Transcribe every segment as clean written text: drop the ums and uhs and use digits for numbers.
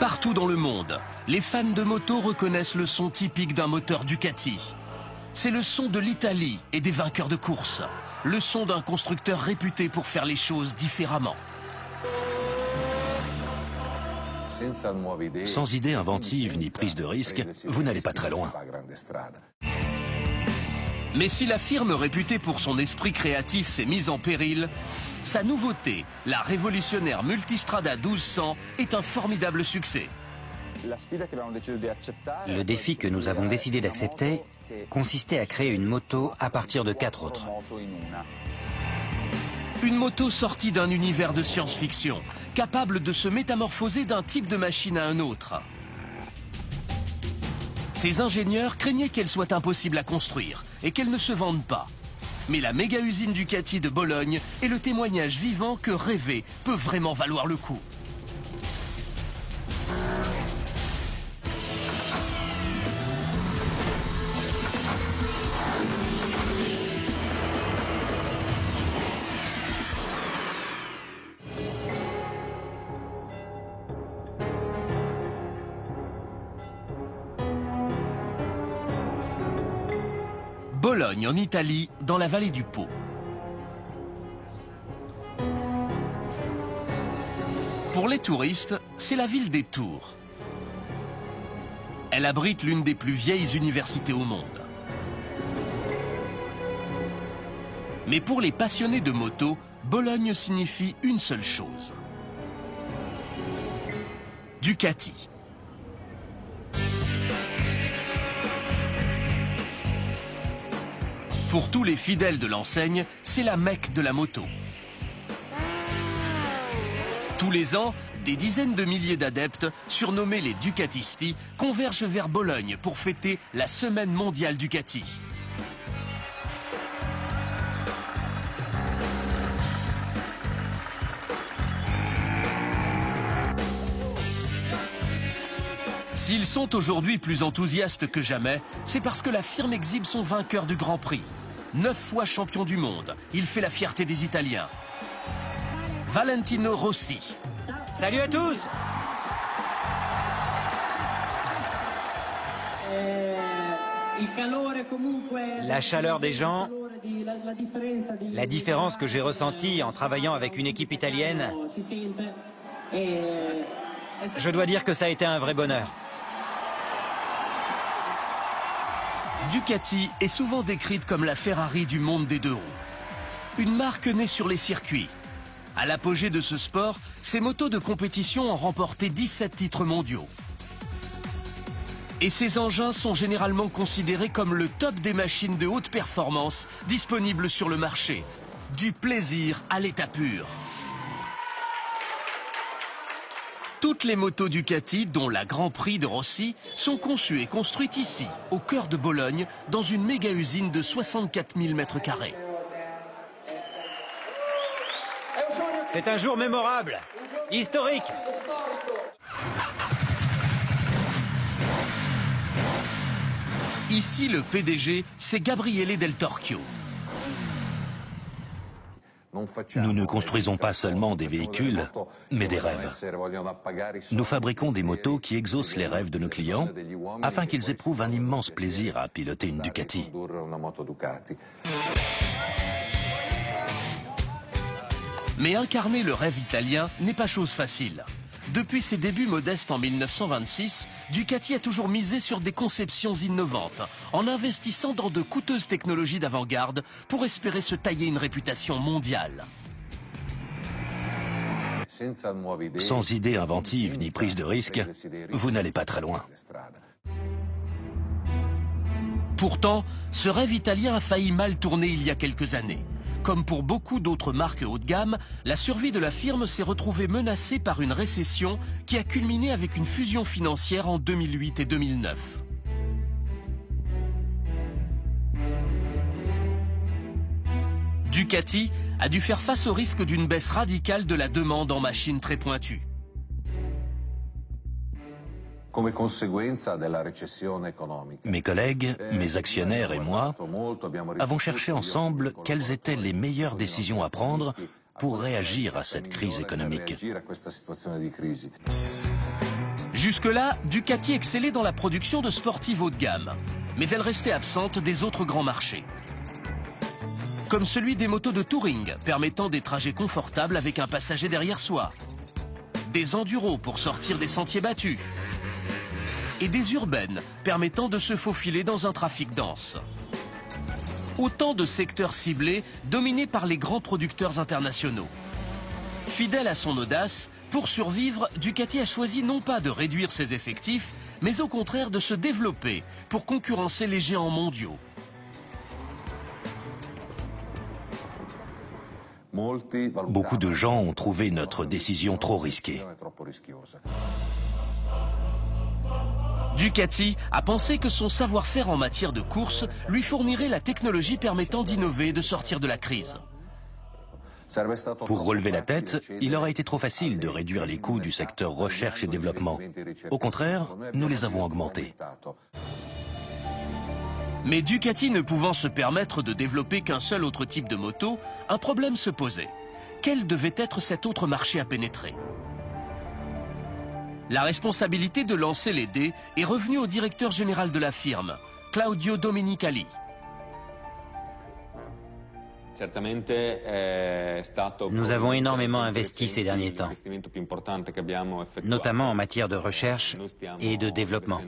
Partout dans le monde, les fans de moto reconnaissent le son typique d'un moteur Ducati. C'est le son de l'Italie et des vainqueurs de course. Le son d'un constructeur réputé pour faire les choses différemment. Sans idée inventive ni prise de risque, vous n'allez pas très loin. Mais si la firme réputée pour son esprit créatif s'est mise en péril, sa nouveauté, la révolutionnaire Multistrada 1200, est un formidable succès. Le défi que nous avons décidé d'accepter consistait à créer une moto à partir de 4 autres. Une moto sortie d'un univers de science-fiction, capable de se métamorphoser d'un type de machine à un autre. Ces ingénieurs craignaient qu'elle soit impossible à construire et qu'elle ne se vende pas. Mais la méga-usine Ducati de Bologne est le témoignage vivant que rêver peut vraiment valoir le coup. Bologne en Italie, dans la vallée du Pô. Pour les touristes, c'est la ville des tours. Elle abrite l'une des plus vieilles universités au monde. Mais pour les passionnés de moto, Bologne signifie une seule chose. Ducati. Pour tous les fidèles de l'enseigne, c'est la Mecque de la moto. Tous les ans, des dizaines de milliers d'adeptes, surnommés les Ducatisti, convergent vers Bologne pour fêter la Semaine mondiale Ducati. S'ils sont aujourd'hui plus enthousiastes que jamais, c'est parce que la firme exhibe son vainqueur du Grand Prix. 9 fois champion du monde, il fait la fierté des Italiens. Valentino Rossi. Salut à tous! La chaleur des gens, la différence que j'ai ressentie en travaillant avec une équipe italienne, je dois dire que ça a été un vrai bonheur. Ducati est souvent décrite comme la Ferrari du monde des deux roues. Une marque née sur les circuits. À l'apogée de ce sport, ces motos de compétition ont remporté 17 titres mondiaux. Et ces engins sont généralement considérés comme le top des machines de haute performance disponibles sur le marché. Du plaisir à l'état pur. Toutes les motos Ducati, dont la Grand Prix de Rossi, sont conçues et construites ici, au cœur de Bologne, dans une méga-usine de 64 000 m². C'est un jour mémorable, historique. Ici, le PDG, c'est Gabriele Del Torchio. Nous ne construisons pas seulement des véhicules, mais des rêves. Nous fabriquons des motos qui exaucent les rêves de nos clients afin qu'ils éprouvent un immense plaisir à piloter une Ducati. Mais incarner le rêve italien n'est pas chose facile. Depuis ses débuts modestes en 1926, Ducati a toujours misé sur des conceptions innovantes, en investissant dans de coûteuses technologies d'avant-garde pour espérer se tailler une réputation mondiale. Sans idée inventive ni prise de risque, vous n'allez pas très loin. Pourtant, ce rêve italien a failli mal tourner il y a quelques années. Comme pour beaucoup d'autres marques haut de gamme, la survie de la firme s'est retrouvée menacée par une récession qui a culminé avec une fusion financière en 2008 et 2009. Ducati a dû faire face au risque d'une baisse radicale de la demande en machines très pointues. Mes collègues, mes actionnaires et moi avons cherché ensemble quelles étaient les meilleures décisions à prendre pour réagir à cette crise économique. Jusque-là, Ducati excellait dans la production de sportives haut de gamme, mais elle restait absente des autres grands marchés. Comme celui des motos de touring, permettant des trajets confortables avec un passager derrière soi, des enduros pour sortir des sentiers battus, et des urbaines permettant de se faufiler dans un trafic dense. Autant de secteurs ciblés dominés par les grands producteurs internationaux. Fidèle à son audace, pour survivre, Ducati a choisi non pas de réduire ses effectifs, mais au contraire de se développer pour concurrencer les géants mondiaux. Beaucoup de gens ont trouvé notre décision trop risquée. Ducati a pensé que son savoir-faire en matière de course lui fournirait la technologie permettant d'innover et de sortir de la crise. Pour relever la tête, il aurait été trop facile de réduire les coûts du secteur recherche et développement. Au contraire, nous les avons augmentés. Mais Ducati ne pouvant se permettre de développer qu'un seul autre type de moto, un problème se posait. Quel devait être cet autre marché à pénétrer? La responsabilité de lancer les dés est revenue au directeur général de la firme, Claudio Domenicali. Nous avons énormément investi ces derniers temps, notamment en matière de recherche et de développement.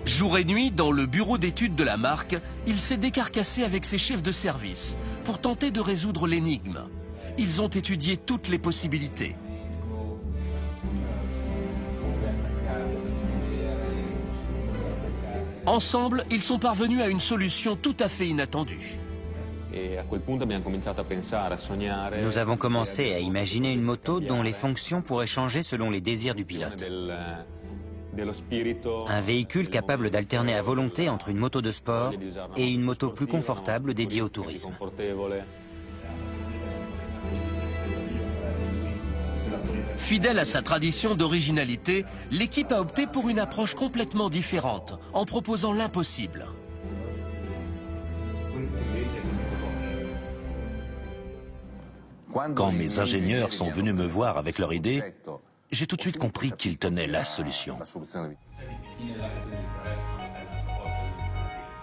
Jour et nuit, dans le bureau d'études de la marque, il s'est décarcassé avec ses chefs de service pour tenter de résoudre l'énigme. Ils ont étudié toutes les possibilités. Ensemble, ils sont parvenus à une solution tout à fait inattendue. Nous avons commencé à imaginer une moto dont les fonctions pourraient changer selon les désirs du pilote. Un véhicule capable d'alterner à volonté entre une moto de sport et une moto plus confortable dédiée au tourisme. Fidèle à sa tradition d'originalité, l'équipe a opté pour une approche complètement différente, en proposant l'impossible. Quand mes ingénieurs sont venus me voir avec leur idée, j'ai tout de suite compris qu'ils tenaient la solution.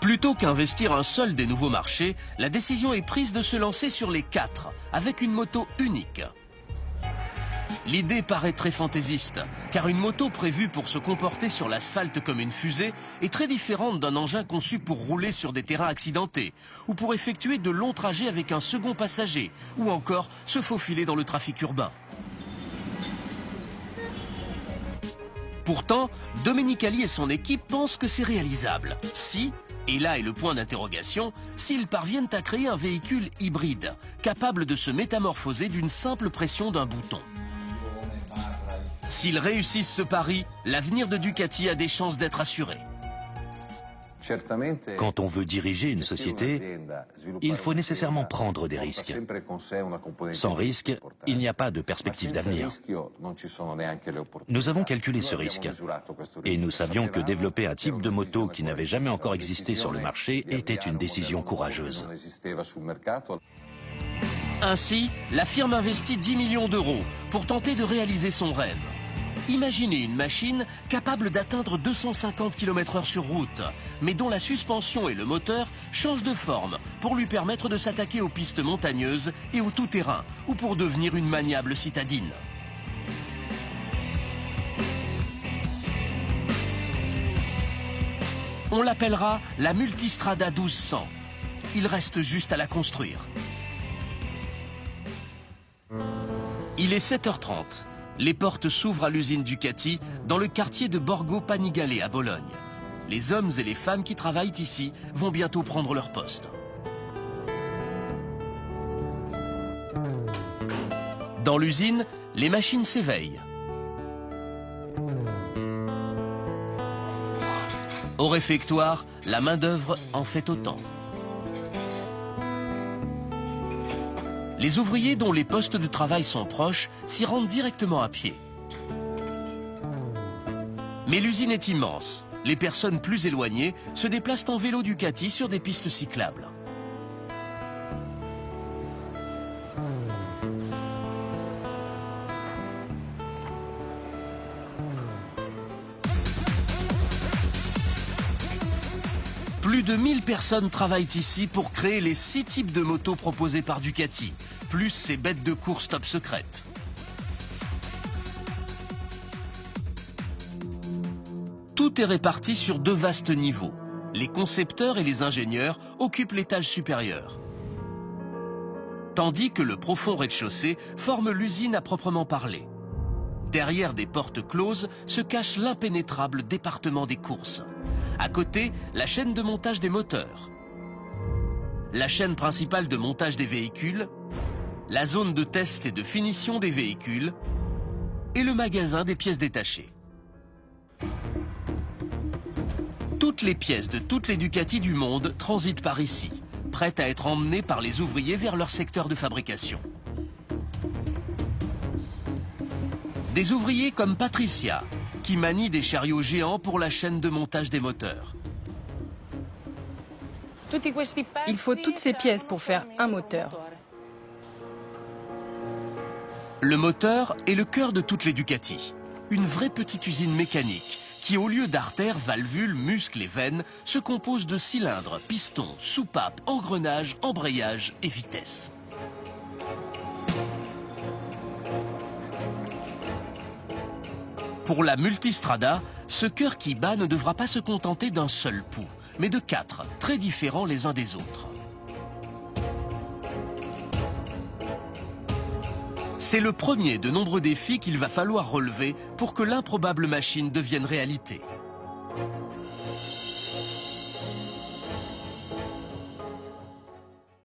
Plutôt qu'investir un seul des nouveaux marchés, la décision est prise de se lancer sur les 4, avec une moto unique. L'idée paraît très fantaisiste, car une moto prévue pour se comporter sur l'asphalte comme une fusée est très différente d'un engin conçu pour rouler sur des terrains accidentés, ou pour effectuer de longs trajets avec un second passager, ou encore se faufiler dans le trafic urbain. Pourtant, Domenicali et son équipe pensent que c'est réalisable, si, et là est le point d'interrogation, s'ils parviennent à créer un véhicule hybride, capable de se métamorphoser d'une simple pression d'un bouton. S'ils réussissent ce pari, l'avenir de Ducati a des chances d'être assuré. Quand on veut diriger une société, il faut nécessairement prendre des risques. Sans risque, il n'y a pas de perspective d'avenir. Nous avons calculé ce risque et nous savions que développer un type de moto qui n'avait jamais encore existé sur le marché était une décision courageuse. Ainsi, la firme investit 10 millions d'euros pour tenter de réaliser son rêve. Imaginez une machine capable d'atteindre 250 km/h sur route, mais dont la suspension et le moteur changent de forme pour lui permettre de s'attaquer aux pistes montagneuses et au tout-terrain, ou pour devenir une maniable citadine. On l'appellera la Multistrada 1200. Il reste juste à la construire. Il est 7h30. Les portes s'ouvrent à l'usine Ducati dans le quartier de Borgo Panigale à Bologne. Les hommes et les femmes qui travaillent ici vont bientôt prendre leur poste. Dans l'usine, les machines s'éveillent. Au réfectoire, la main-d'œuvre en fait autant. Les ouvriers dont les postes de travail sont proches s'y rendent directement à pied. Mais l'usine est immense. Les personnes plus éloignées se déplacent en vélo Ducati sur des pistes cyclables. Plus de 1000 personnes travaillent ici pour créer les 6 types de motos proposés par Ducati, plus ces bêtes de course top secrètes. Tout est réparti sur 2 vastes niveaux. Les concepteurs et les ingénieurs occupent l'étage supérieur, tandis que le profond rez-de-chaussée forme l'usine à proprement parler. Derrière des portes closes se cache l'impénétrable département des courses. À côté, la chaîne de montage des moteurs, la chaîne principale de montage des véhicules, la zone de test et de finition des véhicules et le magasin des pièces détachées. Toutes les pièces de toutes les Ducati du monde transitent par ici, prêtes à être emmenées par les ouvriers vers leur secteur de fabrication. Des ouvriers comme Patricia, qui manie des chariots géants pour la chaîne de montage des moteurs. Il faut toutes ces pièces pour faire un moteur. Le moteur est le cœur de toutes les Ducati. Une vraie petite usine mécanique qui, au lieu d'artères, valvules, muscles et veines, se compose de cylindres, pistons, soupapes, engrenages, embrayages et vitesses. Pour la Multistrada, ce cœur qui bat ne devra pas se contenter d'un seul pouls, mais de 4, très différents les uns des autres. C'est le premier de nombreux défis qu'il va falloir relever pour que l'improbable machine devienne réalité.